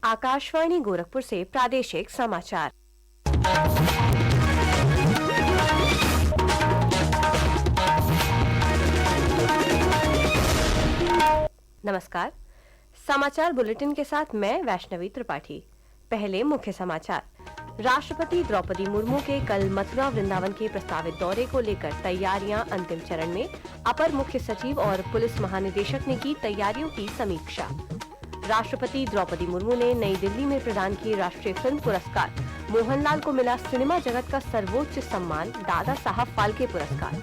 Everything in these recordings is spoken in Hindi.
आकाशवाणी गोरखपुर से प्रादेशिक समाचार। नमस्कार। समाचार बुलेटिन के साथ मैं वैष्णवी त्रिपाठी। पहले मुख्य समाचार। राष्ट्रपति द्रौपदी मुर्मू के कल मथुरा वृंदावन के प्रस्तावित दौरे को लेकर तैयारियां अंतिम चरण में। अपर मुख्य सचिव और पुलिस महानिदेशक ने की तैयारियों की समीक्षा। राष्ट्रपति द्रौपदी मुर्मू ने नई दिल्ली में प्रदान किए राष्ट्रीय फिल्म पुरस्कार। मोहनलाल को मिला सिनेमा जगत का सर्वोच्च सम्मान दादा साहब फाल्के पुरस्कार।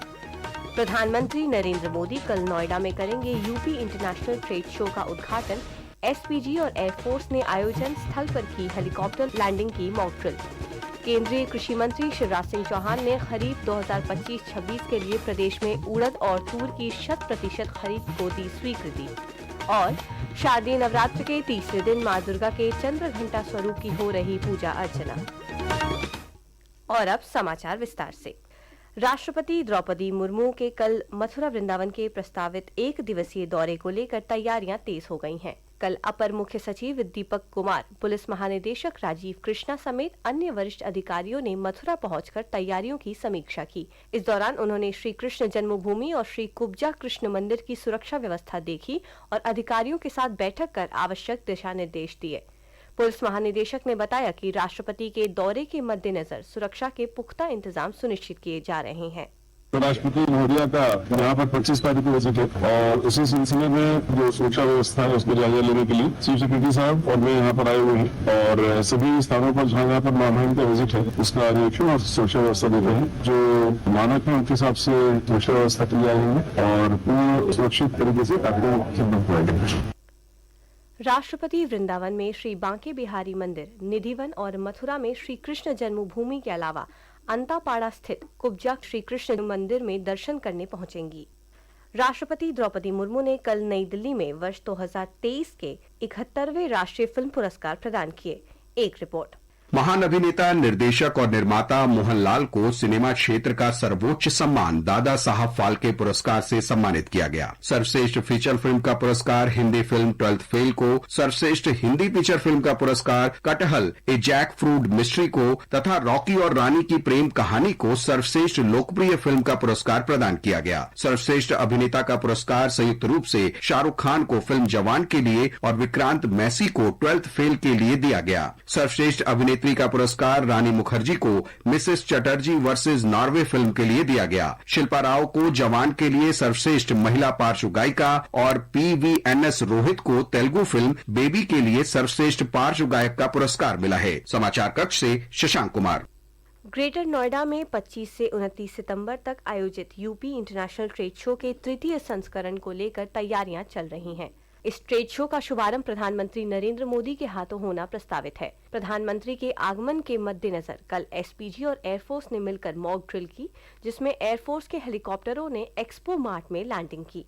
प्रधानमंत्री नरेंद्र मोदी कल नोएडा में करेंगे यूपी इंटरनेशनल ट्रेड शो का उद्घाटन। एसपीजी और एयरफोर्स ने आयोजन स्थल पर की हेलीकॉप्टर लैंडिंग की मॉक ड्रिल। केंद्रीय कृषि मंत्री शिवराज सिंह चौहान ने खरीफ 2025-26 के लिए प्रदेश में उड़द और तूर की 100% खरीद को दी स्वीकृति। और शारदीय नवरात्र के तीसरे दिन मां दुर्गा के चंद्र घंटा स्वरूप की हो रही पूजा अर्चना। और अब समाचार विस्तार से। राष्ट्रपति द्रौपदी मुर्मू के कल मथुरा वृंदावन के प्रस्तावित 1 दिवसीय दौरे को लेकर तैयारियां तेज हो गई हैं। कल अपर मुख्य सचिव दीपक कुमार, पुलिस महानिदेशक राजीव कृष्णा समेत अन्य वरिष्ठ अधिकारियों ने मथुरा पहुंचकर तैयारियों की समीक्षा की। इस दौरान उन्होंने श्री कृष्ण जन्मभूमि और श्री कुब्जा कृष्ण मंदिर की सुरक्षा व्यवस्था देखी और अधिकारियों के साथ बैठक कर आवश्यक दिशा निर्देश दिए। पुलिस महानिदेशक ने बताया कि राष्ट्रपति के दौरे के मद्देनजर सुरक्षा के पुख्ता इंतजाम सुनिश्चित किए जा रहे हैं। राष्ट्रपति महोदया का यहाँ पर 25 तारीख को विजिट है और उसी सिलसिले में जो सुरक्षा व्यवस्था है उसको जायजा लेने के लिए चीफ सेक्रेटरी साहब और मैं यहाँ पर आए हुए हैं और सभी स्थानों पर जहाँ यहाँ पर मानहानि का विजिट है उसका निरीक्षण और सुरक्षा व्यवस्था देते हैं। जो मानक है उनके हिसाब से सुरक्षा व्यवस्था की जा रही है और पूर्ण सुरक्षित तरीके से आपको खिदमत कराएंगे। राष्ट्रपति वृंदावन में श्री बांके बिहारी मंदिर, निधिवन और मथुरा में श्री कृष्ण जन्मभूमि के अलावा अंतापाड़ा स्थित कुब्जा श्री कृष्ण मंदिर में दर्शन करने पहुंचेंगी। राष्ट्रपति द्रौपदी मुर्मू ने कल नई दिल्ली में वर्ष 2023 के 71वें राष्ट्रीय फिल्म पुरस्कार प्रदान किए। एक रिपोर्ट। महान अभिनेता, निर्देशक और निर्माता मोहनलाल को सिनेमा क्षेत्र का सर्वोच्च सम्मान दादा साहब फाल्के पुरस्कार से सम्मानित किया गया। सर्वश्रेष्ठ फीचर फिल्म का पुरस्कार हिंदी फिल्म 12th फेल को, सर्वश्रेष्ठ हिंदी फीचर फिल्म का पुरस्कार कटहल ए जैक फ्रूट मिस्ट्री को तथा रॉकी और रानी की प्रेम कहानी को सर्वश्रेष्ठ लोकप्रिय फिल्म का पुरस्कार प्रदान किया गया। सर्वश्रेष्ठ अभिनेता का पुरस्कार संयुक्त रूप से शाहरुख खान को फिल्म जवान के लिए और विक्रांत मैसी को 12th फेल के लिए दिया गया। सर्वश्रेष्ठ अभिनेत्री का पुरस्कार रानी मुखर्जी को Mrs Chatterjee versus Norway film के लिए दिया गया। शिल्पा राव को जवान के लिए सर्वश्रेष्ठ महिला पार्श्व गायिका और PVNS रोहित को तेलुगु फिल्म बेबी के लिए सर्वश्रेष्ठ पार्श्व गायक का पुरस्कार मिला है। समाचार कक्ष से शशांक कुमार। ग्रेटर नोएडा में 25 से 29 सितंबर तक आयोजित यूपी इंटरनेशनल ट्रेड शो के तृतीय संस्करण को लेकर तैयारियां चल रही हैं। इस ट्रेड शो का शुभारंभ प्रधानमंत्री नरेंद्र मोदी के हाथों होना प्रस्तावित है। प्रधानमंत्री के आगमन के मद्देनजर कल एसपीजी और एयरफोर्स ने मिलकर मॉक ड्रिल की, जिसमें एयरफोर्स के हेलीकॉप्टरों ने एक्सपो मार्ट में लैंडिंग की।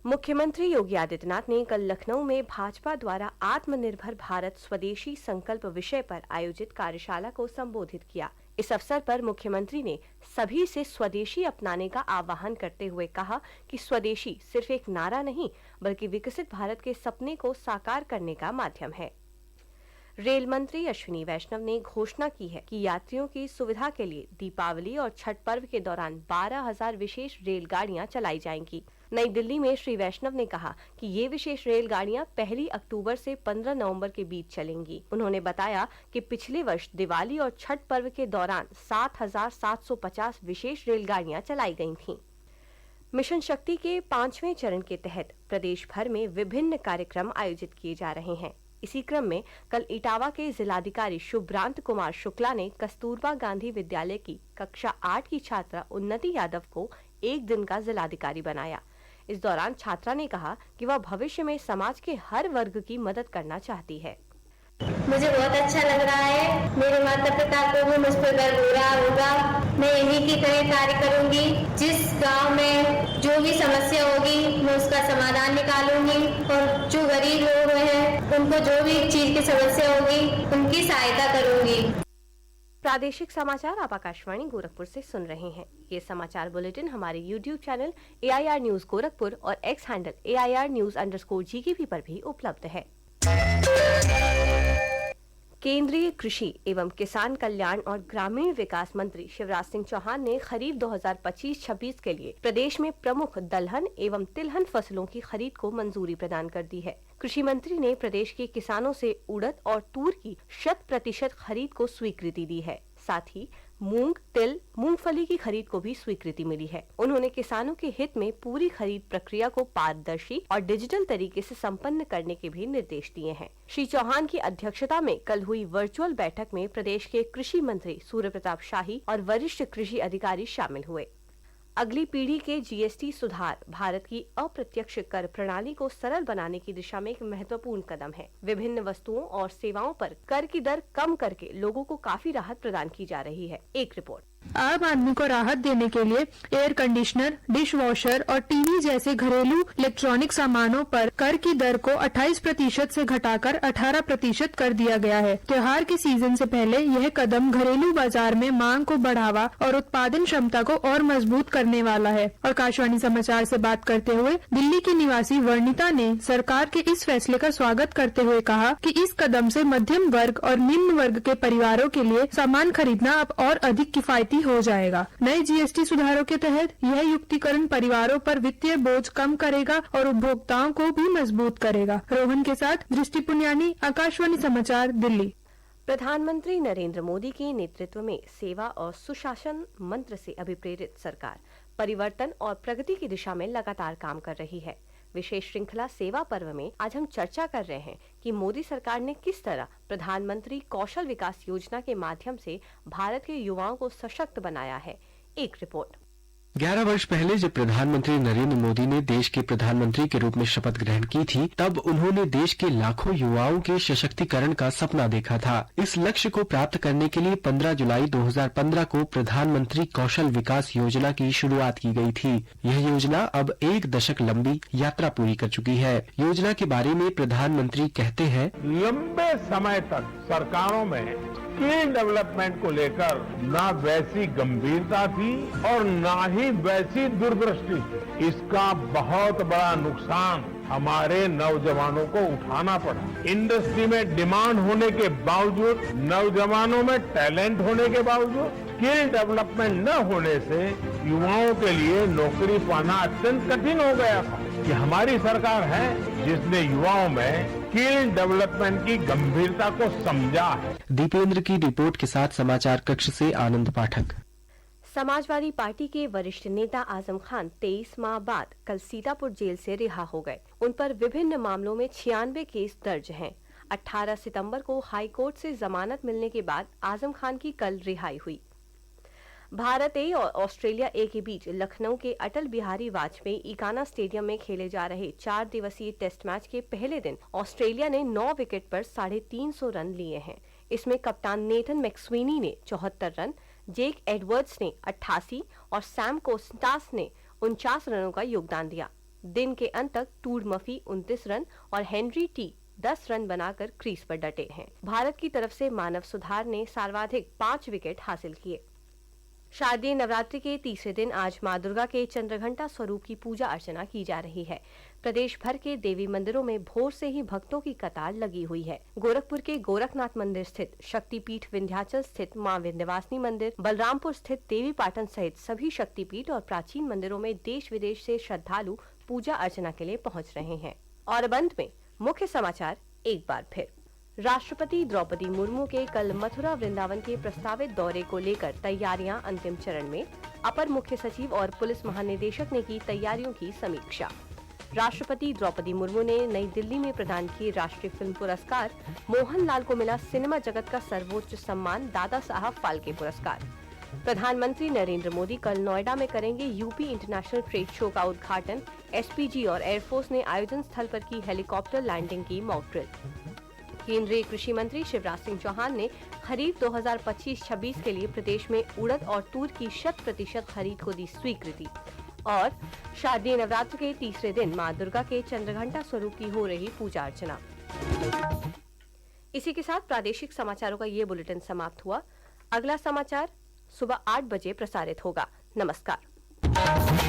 मुख्यमंत्री योगी आदित्यनाथ ने कल लखनऊ में भाजपा द्वारा आत्मनिर्भर भारत स्वदेशी संकल्प विषय पर आयोजित कार्यशाला को संबोधित किया। इस अवसर पर मुख्यमंत्री ने सभी से स्वदेशी अपनाने का आह्वान करते हुए कहा कि स्वदेशी सिर्फ एक नारा नहीं बल्कि विकसित भारत के सपने को साकार करने का माध्यम है। रेल मंत्री अश्विनी वैष्णव ने घोषणा की है कि यात्रियों की सुविधा के लिए दीपावली और छठ पर्व के दौरान 12,000 विशेष रेलगाड़ियां चलाई जाएंगी। नई दिल्ली में श्री वैष्णव ने कहा कि ये विशेष रेलगाड़ियां 1 अक्टूबर से 15 नवंबर के बीच चलेंगी। उन्होंने बताया कि पिछले वर्ष दिवाली और छठ पर्व के दौरान 7,750 विशेष रेलगाड़ियां चलाई गई थीं। मिशन शक्ति के 5वें चरण के तहत प्रदेश भर में विभिन्न कार्यक्रम आयोजित किए जा रहे हैं। इसी क्रम में कल इटावा के जिलाधिकारी शुभ्रांत कुमार शुक्ला ने कस्तूरबा गांधी विद्यालय की कक्षा 8 की छात्रा उन्नति यादव को 1 दिन का जिलाधिकारी बनाया। इस दौरान छात्रा ने कहा कि वह भविष्य में समाज के हर वर्ग की मदद करना चाहती है। मुझे बहुत अच्छा लग रहा है। मेरे माता पिता को भी मुझ पर गर्व हो रहा होगा। मैं इन्हीं की तरह कार्य करूंगी। जिस गांव में जो भी समस्या होगी मैं उसका समाधान निकालूंगी और जो गरीब लोग हैं उनको जो भी चीज की समस्या होगी उनकी सहायता करूंगी। प्रादेशिक समाचार आप आकाशवाणी गोरखपुर से सुन रहे हैं। ये समाचार बुलेटिन हमारे YouTube channel AIR news Gorakhpur और X हैंडल AIR News_GKP पर भी उपलब्ध है। केंद्रीय कृषि एवं किसान कल्याण और ग्रामीण विकास मंत्री शिवराज सिंह चौहान ने खरीफ 2025-26 के लिए प्रदेश में प्रमुख दलहन एवं तिलहन फसलों की खरीद को मंजूरी प्रदान कर दी है। कृषि मंत्री ने प्रदेश के किसानों से उड़द और तूर की 100% खरीद को स्वीकृति दी है। साथ ही मूंग, तिल, मूंगफली की खरीद को भी स्वीकृति मिली है। उन्होंने किसानों के हित में पूरी खरीद प्रक्रिया को पारदर्शी और डिजिटल तरीके से संपन्न करने के भी निर्देश दिए हैं। श्री चौहान की अध्यक्षता में कल हुई वर्चुअल बैठक में प्रदेश के कृषि मंत्री सूर्य प्रताप शाही और वरिष्ठ कृषि अधिकारी शामिल हुए। अगली पीढ़ी के जीएसटी सुधार भारत की अप्रत्यक्ष कर प्रणाली को सरल बनाने की दिशा में एक महत्वपूर्ण कदम है। विभिन्न वस्तुओं और सेवाओं पर कर की दर कम करके लोगों को काफी राहत प्रदान की जा रही है। एक रिपोर्ट। आम आदमी को राहत देने के लिए एयर कंडीशनर, डिश वॉशर और टीवी जैसे घरेलू इलेक्ट्रॉनिक सामानों पर कर की दर को 28% से घटाकर 18% कर दिया गया है। त्योहार के सीजन से पहले यह कदम घरेलू बाजार में मांग को बढ़ावा और उत्पादन क्षमता को और मजबूत करने वाला है। आकाशवाणी समाचार से बात करते हुए दिल्ली की निवासी वर्णिता ने सरकार के इस फैसले का स्वागत करते हुए कहा कि इस कदम से मध्यम वर्ग और निम्न वर्ग के परिवारों के लिए सामान खरीदना अब और अधिक किफायती हो जाएगा। नए जीएसटी सुधारों के तहत यह युक्तिकरण परिवारों पर वित्तीय बोझ कम करेगा और उपभोक्ताओं को भी मजबूत करेगा। रोहन के साथ दृष्टि पुनियानी, आकाशवाणी समाचार, दिल्ली। प्रधानमंत्री नरेंद्र मोदी के नेतृत्व में सेवा और सुशासन मंत्र से अभिप्रेरित सरकार परिवर्तन और प्रगति की दिशा में लगातार काम कर रही है। विशेष श्रृंखला सेवा पर्व में आज हम चर्चा कर रहे हैं कि मोदी सरकार ने किस तरह प्रधानमंत्री कौशल विकास योजना के माध्यम से भारत के युवाओं को सशक्त बनाया है। एक रिपोर्ट। 11 वर्ष पहले जब प्रधानमंत्री नरेंद्र मोदी ने देश के प्रधानमंत्री के रूप में शपथ ग्रहण की थी, तब उन्होंने देश के लाखों युवाओं के सशक्तिकरण का सपना देखा था। इस लक्ष्य को प्राप्त करने के लिए 15 जुलाई 2015 को प्रधानमंत्री कौशल विकास योजना की शुरुआत की गई थी। यह योजना अब 1 दशक लंबी यात्रा पूरी कर चुकी है। योजना के बारे में प्रधानमंत्री कहते हैं, लंबे समय तक सरकारों में स्किल डेवलपमेंट को लेकर ना वैसी गंभीरता थी और ना ही वैसी दूरदृष्टि थी। इसका बहुत बड़ा नुकसान हमारे नौजवानों को उठाना पड़ा। इंडस्ट्री में डिमांड होने के बावजूद, नौजवानों में टैलेंट होने के बावजूद स्किल डेवलपमेंट न होने से युवाओं के लिए नौकरी पाना अत्यंत कठिन हो गया था। ये हमारी सरकार है जिसने युवाओं में स्किल डेवलपमेंट की गंभीरता को समझा है। दीपेंद्र की रिपोर्ट के साथ समाचार कक्ष से आनंद पाठक। समाजवादी पार्टी के वरिष्ठ नेता आजम खान 23 माह बाद कल सीतापुर जेल से रिहा हो गए। उन पर विभिन्न मामलों में 96 केस दर्ज हैं। 18 सितंबर को हाई कोर्ट से जमानत मिलने के बाद आजम खान की कल रिहाई हुई। भारत ए और ऑस्ट्रेलिया ए के बीच लखनऊ के अटल बिहारी वाजपेयी इकाना स्टेडियम में खेले जा रहे 4 दिवसीय टेस्ट मैच के पहले दिन ऑस्ट्रेलिया ने 9 विकेट पर 350 रन लिए हैं। इसमें कप्तान नेथन मैक्सवीनी ने 74 रन, जेक एडवर्ड्स ने 88 और सैम कोस्टास ने 49 रनों का योगदान दिया। दिन के अंत तक टूड मफी 29 रन और हेनरी टी 10 रन बनाकर क्रीज पर डटे हैं। भारत की तरफ से मानव सुधार ने सर्वाधिक 5 विकेट हासिल किए। शारदीय नवरात्रि के तीसरे दिन आज मां दुर्गा के चंद्रघंटा स्वरूप की पूजा अर्चना की जा रही है। प्रदेश भर के देवी मंदिरों में भोर से ही भक्तों की कतार लगी हुई है। गोरखपुर के गोरखनाथ मंदिर स्थित शक्तिपीठ, विंध्याचल स्थित मां विंध्यवासिनी मंदिर, बलरामपुर स्थित देवी पाटन सहित सभी शक्तिपीठ और प्राचीन मंदिरों में देश विदेश से श्रद्धालु पूजा अर्चना के लिए पहुँच रहे हैं। और अब अंत में मुख्य समाचार एक बार फिर। राष्ट्रपति द्रौपदी मुर्मू के कल मथुरा वृंदावन के प्रस्तावित दौरे को लेकर तैयारियां अंतिम चरण में। अपर मुख्य सचिव और पुलिस महानिदेशक ने की तैयारियों की समीक्षा। राष्ट्रपति द्रौपदी मुर्मू ने नई दिल्ली में प्रदान किए राष्ट्रीय फिल्म पुरस्कार। मोहनलाल को मिला सिनेमा जगत का सर्वोच्च सम्मान दादा साहब फाल्के पुरस्कार। प्रधानमंत्री नरेंद्र मोदी कल नोएडा में करेंगे यूपी इंटरनेशनल ट्रेड शो का उद्घाटन। एसपीजी और एयरफोर्स ने आयोजन स्थल पर की हेलीकॉप्टर लैंडिंग की मॉक ड्रिल। केंद्रीय कृषि मंत्री शिवराज सिंह चौहान ने खरीफ 2025-26 के लिए प्रदेश में उड़द और तूर की 100% खरीद को दी स्वीकृति। और शारदीय नवरात्र के तीसरे दिन मां दुर्गा के चंद्रघंटा स्वरूप की हो रही पूजा अर्चना। इसी के साथ प्रादेशिक समाचारों का ये बुलेटिन समाप्त हुआ। अगला समाचार सुबह 8 बजे प्रसारित होगा। नमस्कार।